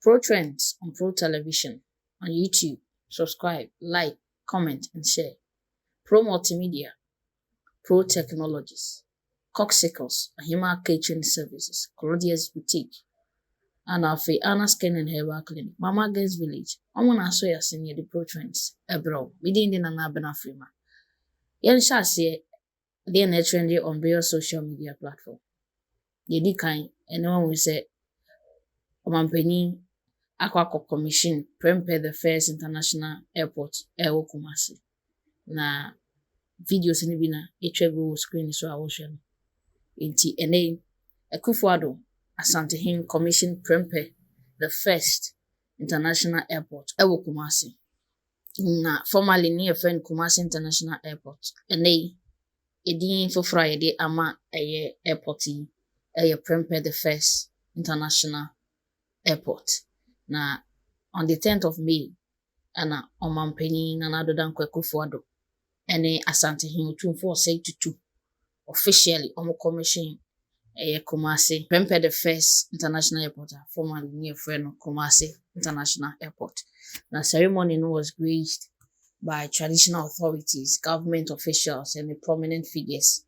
Pro Trends on Pro Television on YouTube. Subscribe, like, comment, and share. Pro Multimedia, Pro Technologies, Coxicles, Ahima Catering Services, Claudia's Boutique, and Anna Skin and Hair Clinic, Mama Girls Village. I'm gonna show you senior the Pro Trends, bro. We didn't in an abena frima. Yen shall say, they are trendy on various social media platform. Yedi kind, and no one will say, Omampeni, Aqua Commission, Prempeh the First International Airport, Ewo Kumasi. Na videos ni bina, go screen so I will share. Inti, ene, Ekufuado, Asante Commission, Prempeh the First International Airport, Ewo Kumasi. Na formerly near friend Kumasi International Airport. Ene, edin for Friday ama eye airport yi eye Prempeh the First International Airport. Na on the 10th of May ana omampeni na nadodan Ekufuado ene Asante Otumfo say to officially omo commission eye Kumasi Prempeh the First International Airport, formerly near friend Kumasi International Airport. Na ceremony was graced by traditional authorities, government officials, and the prominent figures.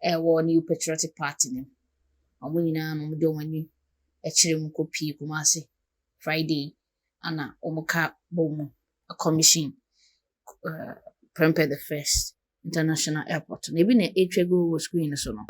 Ewo New Patriotic Party name. Nyinaa no do wani echire mu kopi Kumasi Friday ana omuka bomu a commission Prempeh the First International Airport. Na ebi na etwego screen so no.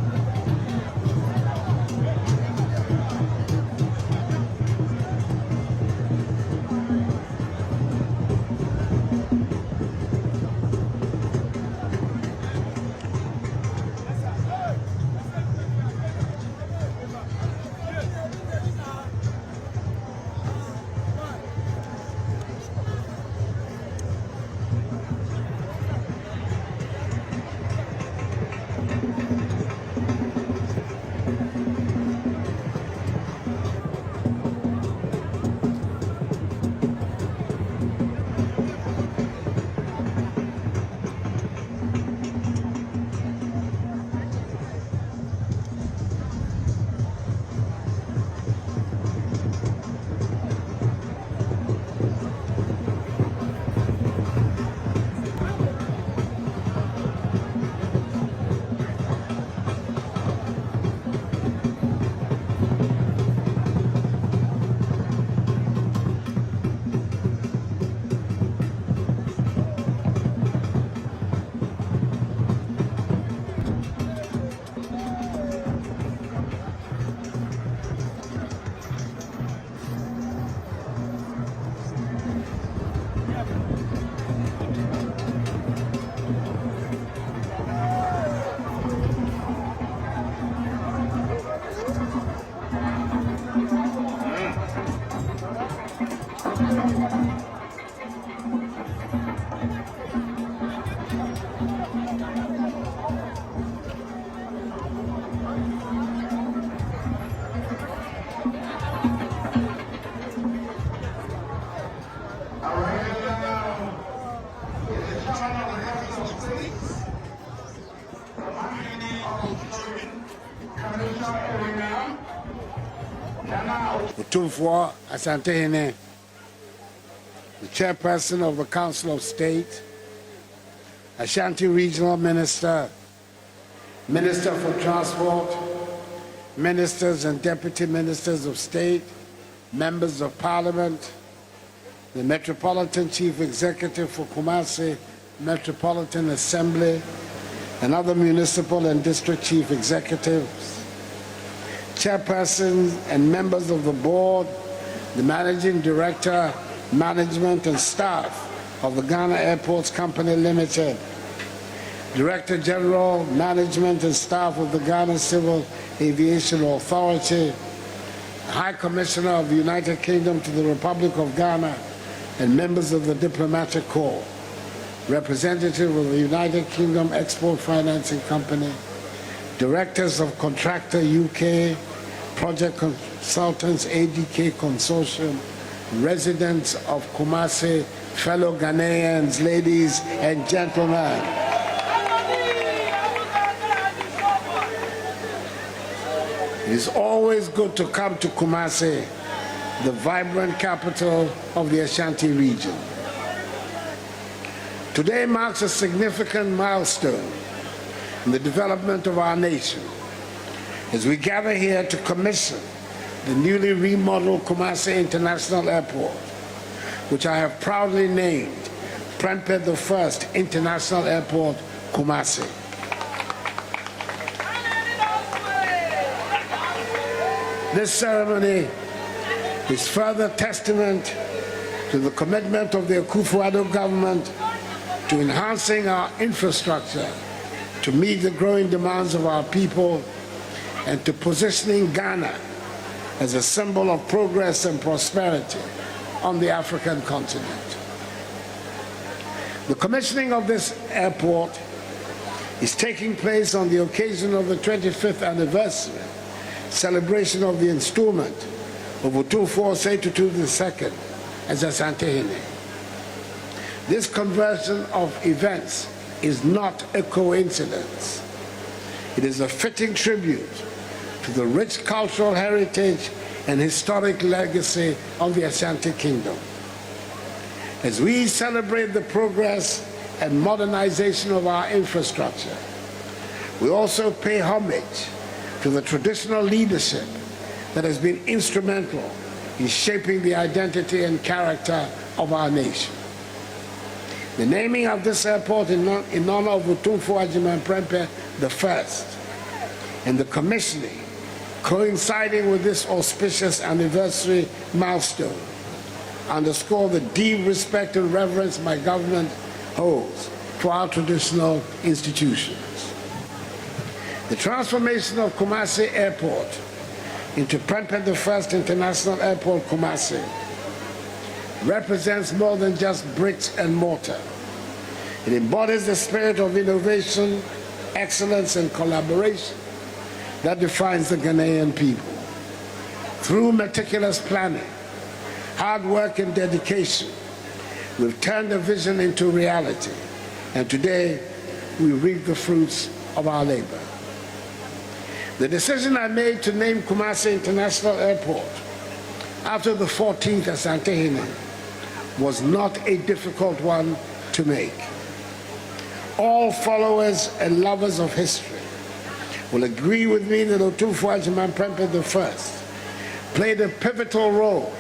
Otumfo Asante, the chairperson of the Council of State, Ashanti Regional Minister, Minister for Transport, ministers and deputy ministers of state, members of parliament, the Metropolitan Chief Executive for Kumasi Metropolitan Assembly, and other municipal and district chief executives, chairpersons and members of the board, the managing director, management and staff of the Ghana Airports Company Limited, Director General, Management and Staff of the Ghana Civil Aviation Authority, High Commissioner of the United Kingdom to the Republic of Ghana, and members of the Diplomatic Corps, representative of the United Kingdom Export Financing Company, directors of Contractor UK, project consultants ADK Consortium, residents of Kumasi, fellow Ghanaians, ladies and gentlemen. It is always good to come to Kumasi the vibrant capital of the Ashanti region. Today marks a significant milestone in the development of our nation as we gather here to commission the newly remodeled Kumasi International Airport, which I have proudly named Prempeh I International Airport, Kumasi. This ceremony is further testament to the commitment of the Akufo-Addo government to enhancing our infrastructure to meet the growing demands of our people and to positioning Ghana as a symbol of progress and prosperity on the African continent. The commissioning of this airport is taking place on the occasion of the 25th anniversary celebration of the installment of Otumfuo Osei Tutu II as Asantehene. This conversion of events is not a coincidence. It is a fitting tribute to the rich cultural heritage and historic legacy of the Ashanti Kingdom. As we celebrate the progress and modernization of our infrastructure, we also pay homage to the traditional leadership that has been instrumental in shaping the identity and character of our nation. The naming of this airport in honor of Otumfuo Agyeman Prempeh I and the commissioning coinciding with this auspicious anniversary milestone underscore the deep respect and reverence my government holds for our traditional institutions. The transformation of Kumasi Airport into Prempeh I International Airport, Kumasi, represents more than just bricks and mortar. It embodies the spirit of innovation, excellence, and collaboration that defines the Ghanaian people. Through meticulous planning, hard work, and dedication, we've turned a vision into reality, and today we reap the fruits of our labor. The decision I made to name Kumasi International Airport after the 14th Asantehene was not a difficult one to make. All followers and lovers of history will agree with me that Otumfuo Agyeman Prempeh I played a pivotal role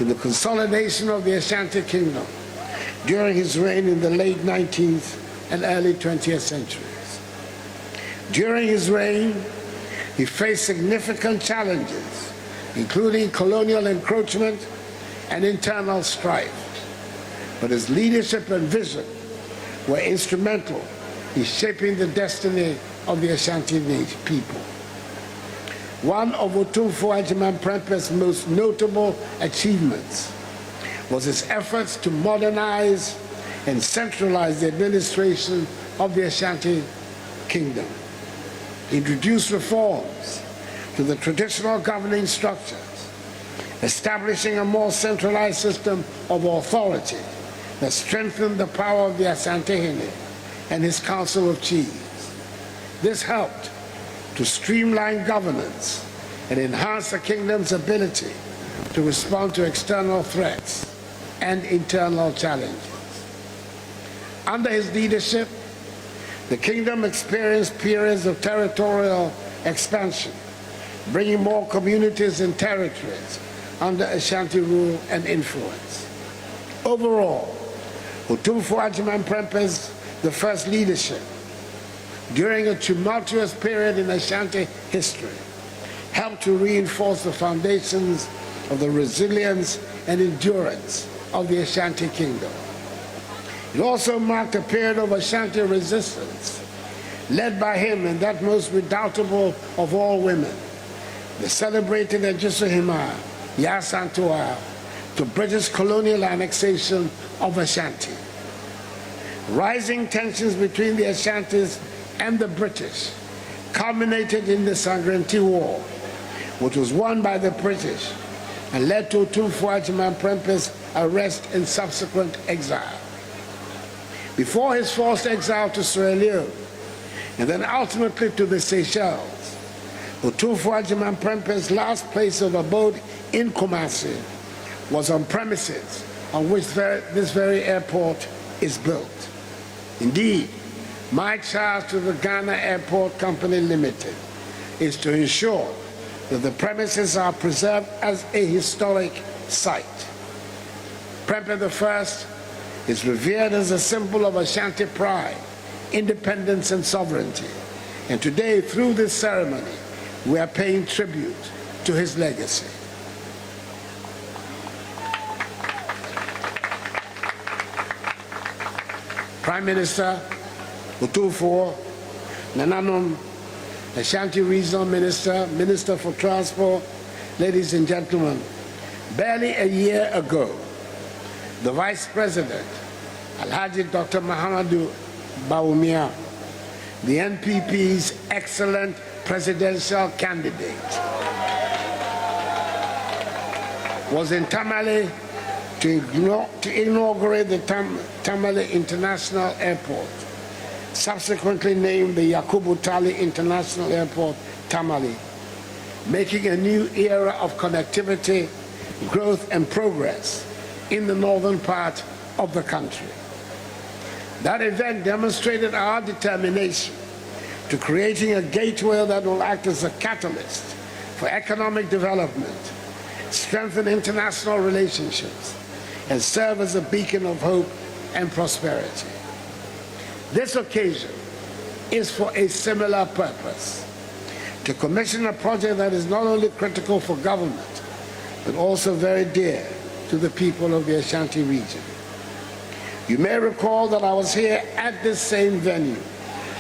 in the consolidation of the Ashanti Kingdom during his reign in the late 19th and early 20th centuries. During his reign, he faced significant challenges, including colonial encroachment and internal strife. But his leadership and vision were instrumental in shaping the destiny of the Ashanti people. One of Otumfuo Agyeman Prempeh's most notable achievements was his efforts to modernize and centralize the administration of the Ashanti Kingdom. He introduced reforms to the traditional governing structures, establishing a more centralized system of authority that strengthened the power of the Asantehene and his Council of Chiefs. This helped to streamline governance and enhance the kingdom's ability to respond to external threats and internal challenges. Under his leadership, the kingdom experienced periods of territorial expansion, bringing more communities and territories under Ashanti rule and influence. Overall, Otumfuo Agyeman Prempeh's the first leadership during a tumultuous period in Ashanti history helped to reinforce the foundations of the resilience and endurance of the Ashanti Kingdom. It also marked a period of Ashanti resistance, led by him and that most redoubtable of all women, the celebrated Ejisuhima Yasantua, to British colonial annexation of Ashanti. Rising tensions between the Ashantis and the British culminated in the Sangranti War, which was won by the British and led to Otumfuo Agyeman Prempeh's arrest and subsequent exile. Before his forced exile to Sierra Leone, and then ultimately to the Seychelles, Otumfuo Agyeman Prempeh's last place of abode in Kumasi was on premises on which this very airport is built. Indeed, my charge to the Ghana Airport Company Limited is to ensure that the premises are preserved as a historic site. Prempeh I is revered as a symbol of Ashanti pride, independence, and sovereignty. And today, through this ceremony, we are paying tribute to his legacy. Prime Minister Otumfuo, Nananom, Ashanti Regional Minister, Minister for Transport, ladies and gentlemen, barely a year ago, the Vice President, Alhaji Dr. Mahamadou Bawumia, the NPP's excellent presidential candidate, was in Tamale to inaugurate the Tamale International Airport, subsequently named the Yakubu Tali International Airport, Tamale, making a new era of connectivity, growth, and progress in the northern part of the country. That event demonstrated our determination to creating a gateway that will act as a catalyst for economic development, strengthen international relationships, and serve as a beacon of hope and prosperity. This occasion is for a similar purpose, to commission a project that is not only critical for government, but also very dear to the people of the Ashanti region. You may recall that I was here at this same venue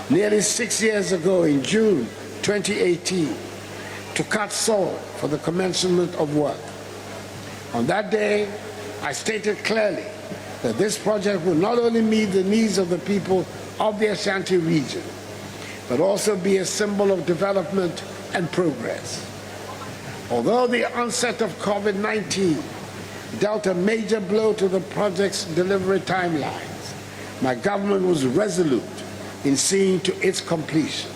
nearly 6 years ago in June 2018 to cut soil for the commencement of work. On that day, I stated clearly that this project will not only meet the needs of the people of the Ashanti region, but also be a symbol of development and progress. Although the onset of COVID-19 dealt a major blow to the project's delivery timelines, my government was resolute in seeing to its completion.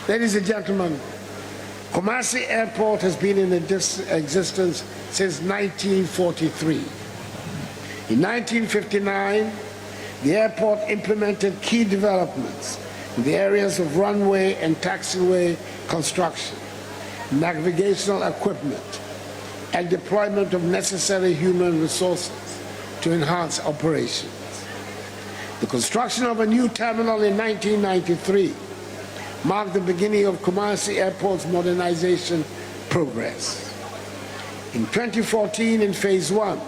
Ladies and gentlemen, Kumasi Airport has been in existence since 1943. In 1959, the airport implemented key developments in the areas of runway and taxiway construction, navigational equipment, and deployment of necessary human resources to enhance operations. The construction of a new terminal in 1993 marked the beginning of Kumasi Airport's modernization progress. In 2014, in Phase 1,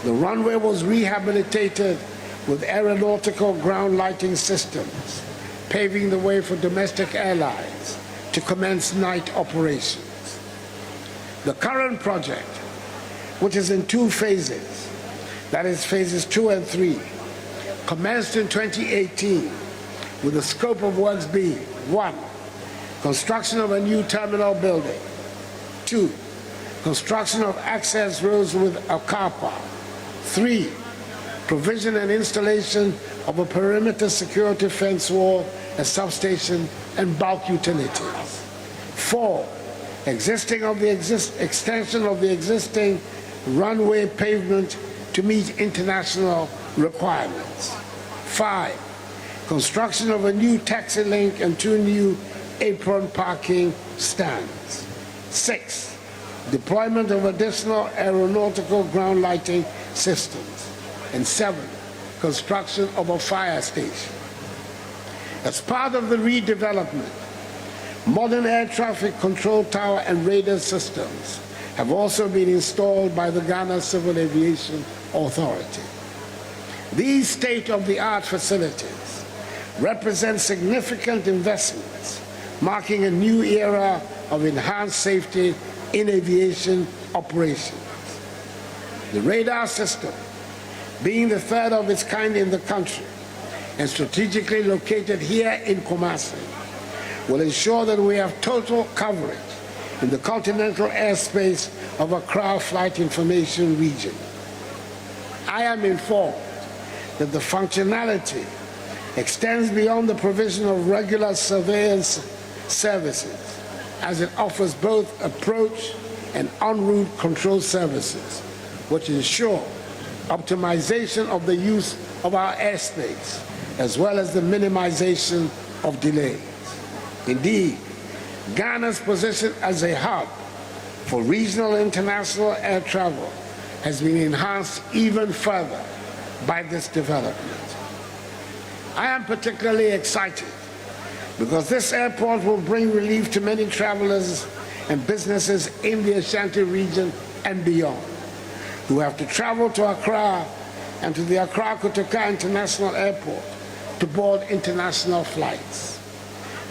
the runway was rehabilitated with aeronautical ground lighting systems, paving the way for domestic airlines to commence night operations. The current project, which is in 2 phases, that is phases 2 and 3, commenced in 2018 with the scope of works being 1. Construction of a new terminal building. 2. Construction of access roads with a car park. 3. Provision and installation of a perimeter security fence wall, a substation, and bulk utilities. 4. Extension of the existing runway pavement to meet international requirements. 5. Construction of a new taxi link and 2 new apron parking stands. 6. Deployment of additional aeronautical ground lighting systems. And 7. Construction of a fire station. As part of the redevelopment, modern air traffic control tower and radar systems have also been installed by the Ghana Civil Aviation Authority. These state-of-the-art facilities represent significant investments, marking a new era of enhanced safety in aviation operations. The radar system, being the third of its kind in the country and strategically located here in Kumasi, will ensure that we have total coverage in the continental airspace of Accra Flight Information Region. I am informed that the functionality extends beyond the provision of regular surveillance services, as it offers both approach and en route control services, which ensure optimization of the use of our airspace, as well as the minimization of delays. Indeed, Ghana's position as a hub for regional international air travel has been enhanced even further by this development. I am particularly excited because this airport will bring relief to many travelers and businesses in the Ashanti region and beyond, who have to travel to Accra and to the Accra-Kotoka International Airport to board international flights.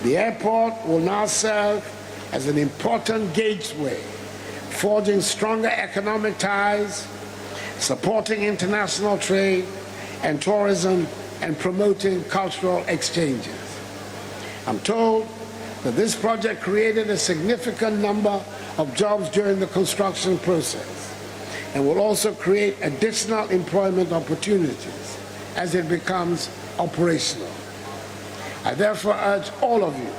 The airport will now serve as an important gateway, forging stronger economic ties, supporting international trade and tourism, and promoting cultural exchanges. I'm told that this project created a significant number of jobs during the construction process and will also create additional employment opportunities as it becomes operational. I therefore urge all of you,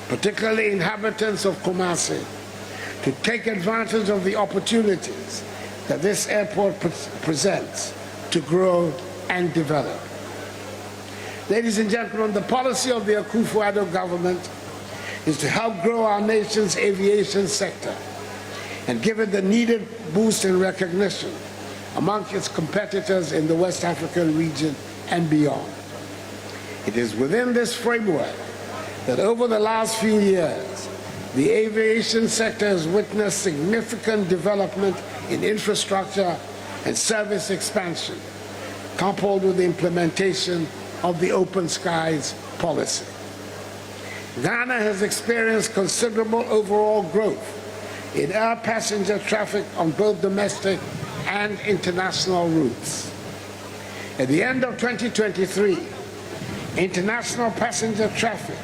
particularly inhabitants of Kumasi, to take advantage of the opportunities that this airport presents to grow and develop. Ladies and gentlemen, the policy of the Akufo-Addo government is to help grow our nation's aviation sector and give it the needed boost in recognition among its competitors in the West African region and beyond. It is within this framework that over the last few years, the aviation sector has witnessed significant development in infrastructure and service expansion, coupled with the implementation of the Open Skies policy. Ghana has experienced considerable overall growth in air passenger traffic on both domestic and international routes. At the end of 2023, international passenger traffic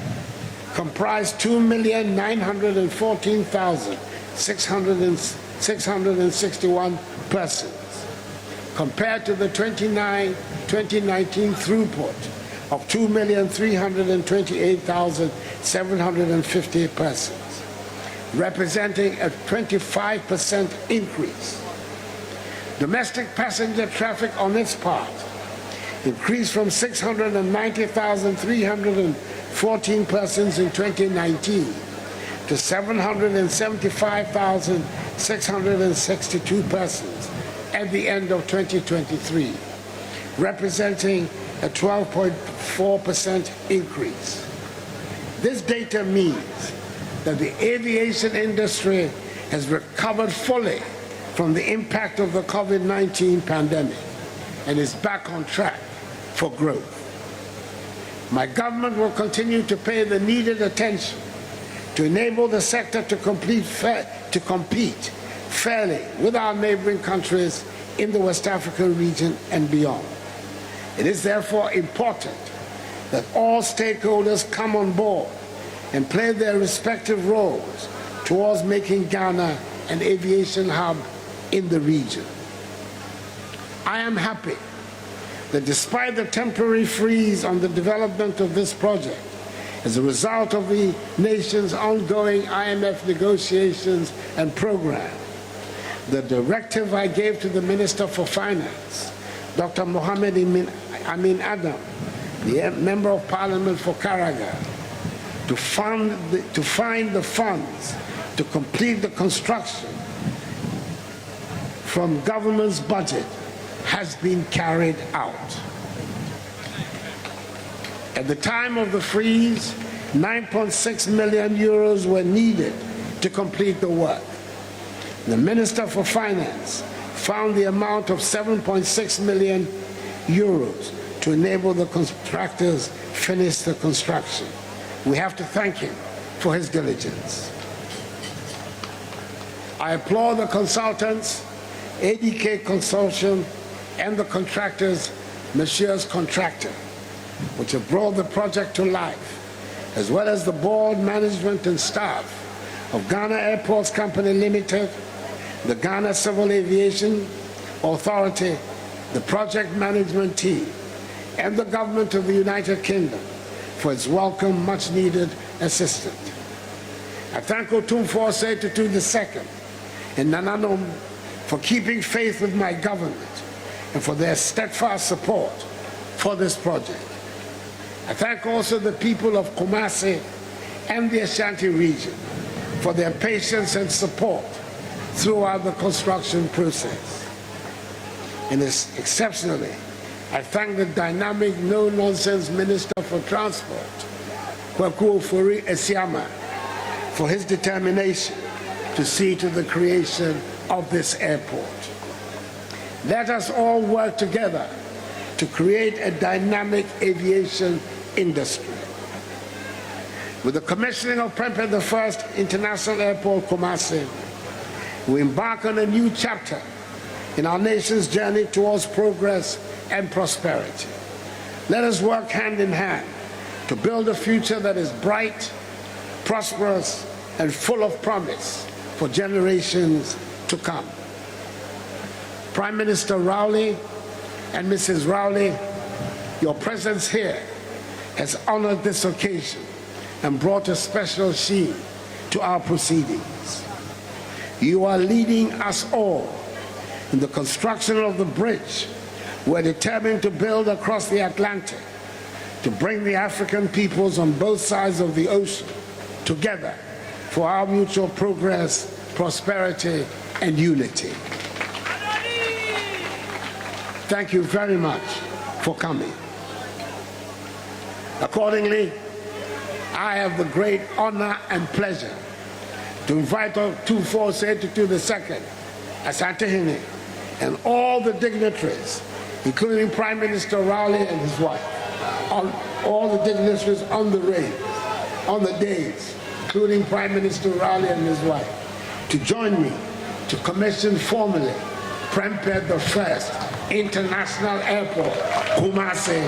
comprised 2,914,661 persons, compared to the 2019 throughput of 2,328,750 persons, representing a 25% increase. Domestic passenger traffic on its part increased from 690,314 persons in 2019 to 775,662 persons at the end of 2023, representing a 12.4% increase. This data means that the aviation industry has recovered fully from the impact of the COVID-19 pandemic and is back on track for growth. My government will continue to pay the needed attention to enable the sector to compete fairly with our neighboring countries in the West African region and beyond. It is therefore important that all stakeholders come on board and play their respective roles towards making Ghana an aviation hub in the region. I am happy that despite the temporary freeze on the development of this project, as a result of the nation's ongoing IMF negotiations and program, the directive I gave to the Minister for Finance, Dr. Mohammed Amin Adam, the Member of Parliament for Karaga, to find the funds to complete the construction from government's budget has been carried out. At the time of the freeze, 9.6 million euros were needed to complete the work. The Minister for Finance found the amount of 7.6 million euros to enable the contractors finish the construction. We have to thank him for his diligence. I applaud the consultants, ADK Consortium, and the contractors, Messrs. Contractor, which have brought the project to life, as well as the board, management, and staff of Ghana Airports Company Limited, the Ghana Civil Aviation Authority, the project management team, and the government of the United Kingdom for its welcome, much-needed assistance. I thank Otumfuo Osei-Tutu II and Nananom for keeping faith with my government and for their steadfast support for this project. I thank also the people of Kumasi and the Ashanti region for their patience and support throughout the construction process. And exceptionally, I thank the dynamic, no-nonsense Minister for Transport, Kwaku Ofori-Esiama, for his determination to see to the creation of this airport. Let us all work together to create a dynamic aviation industry. With the commissioning of Prempeh I International Airport, Kumasi, we embark on a new chapter in our nation's journey towards progress and prosperity. Let us work hand in hand to build a future that is bright, prosperous, and full of promise for generations to come. Prime Minister Rowley and Mrs. Rowley, your presence here has honored this occasion and brought a special sheen to our proceedings. You are leading us all in the construction of the bridge we're determined to build across the Atlantic to bring the African peoples on both sides of the ocean together for our mutual progress, prosperity, and unity. Thank you very much for coming. Accordingly, I have the great honor and pleasure to invite Otumfuo Osei-Tutu II, Asantehene, and all the dignitaries, including Prime Minister Rowley and his wife, all the dignitaries on the days, including Prime Minister Rowley and his wife, to join me to commission formally Prempeh I International Airport, Kumasi.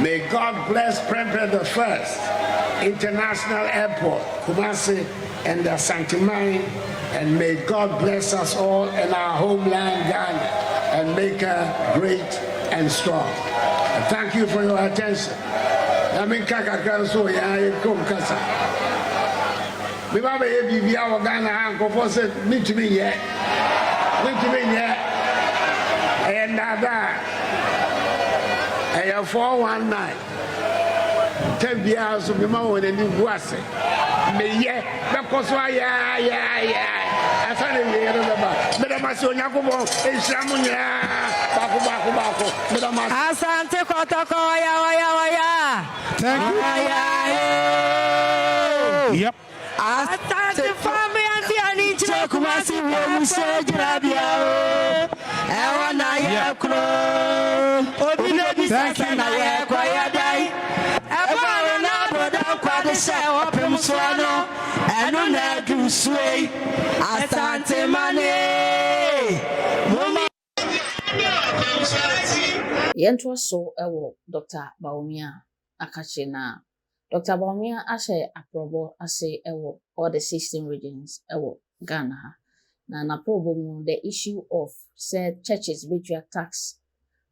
May God bless Prempeh I International Airport, Kumasi and the Santimai, and may God bless us all in our homeland, Ghana, and make her great and strong. And thank you for your attention. Me baba ye bibia wo Ghana ankofo se mitumi ye and nada e 419 tebia so me ma won ani guase me ye be koso ya asane ye no ba me da maso nyakobo ehiramu nya bako me da maso asante kotoko ya thank you yep Asante family anti ani chira Kumasi wo se jirabia ewa na ye kro obi na bi sa na ye kwa ya dai eba na boda kwa de se opem so no eno na du suei asante mane Yentwa so ewo Dr. Bawumia akache na Dr. Bawumia ashe aprobo ase ewo all the 16 regions ewo Ghana na probo the issue of said churches betua tax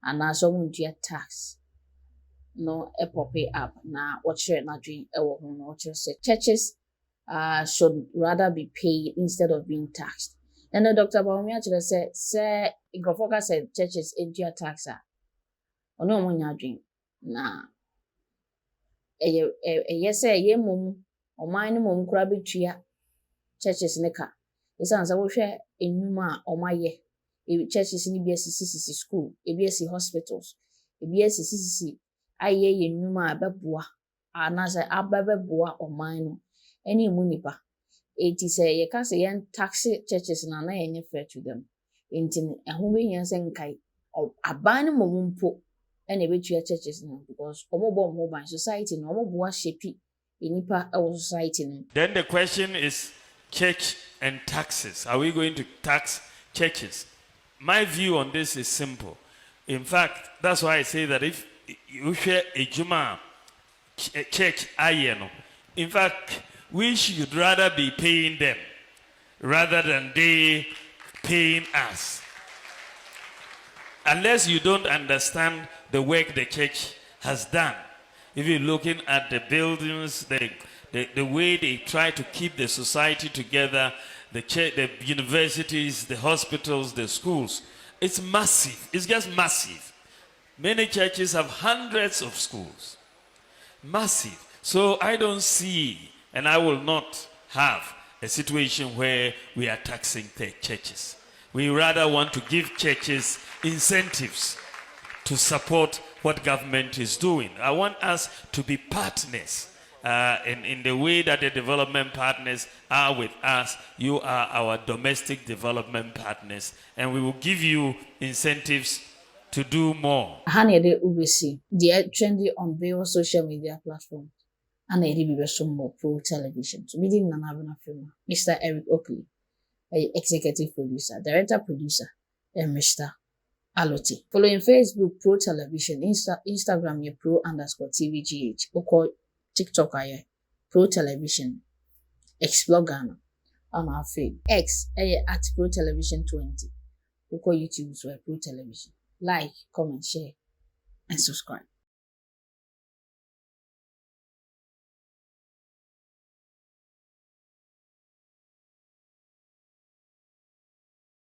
and also muntua tax no epope up na watchere na dream ewo ho no watchere say churches should rather be paid instead of being taxed. And then Dr. Bawumia say Ingrofoka said churches entua tax ono munya dream na yes ye mum oman mum kura betua churches ne ka isan sa wo hwe enuma omaye churches ni bi asisi school ebi asi hospitals ebi asisi aye enuma abeboa anasa abebeboa oman no eni mu nipa eti say ye ka say yen tax churches na enye fair to them enti ehun be hia say nkai aban mum mpo ene betua churches no because omobo mobile society no omobo shepi enipa e society no. Then the question is church and taxes. Are we going to tax churches? My view on this is simple. In fact, that's why I say that if you share a Juma church ayeno, in fact, we should rather be paying them rather than they paying us. Unless you don't understand the work the church has done. If you're looking at the buildings, the way they try to keep the society together, the universities, the hospitals, the schools, it's massive. It's just massive. Many churches have hundreds of schools. Massive. So I don't see, and I will not have a situation where we are taxing the churches. We rather want to give churches incentives to support what government is doing. I want us to be partners in the way that the development partners are with us. You are our domestic development partners, and we will give you incentives to do more. Hanede UBC, the trendy on various social media platforms. And I be some more pro television. So meeting Nanavina film, Mr. Eric Oakley, a executive producer, director producer, and Mr. Aloti. Following Facebook Pro Television, Instagram ye pro_TVGH, or TikTok aye Pro Television, Explore Ghana, on our feed. X at Pro Television 20, or YouTube Pro Television. Like, comment, share, and subscribe.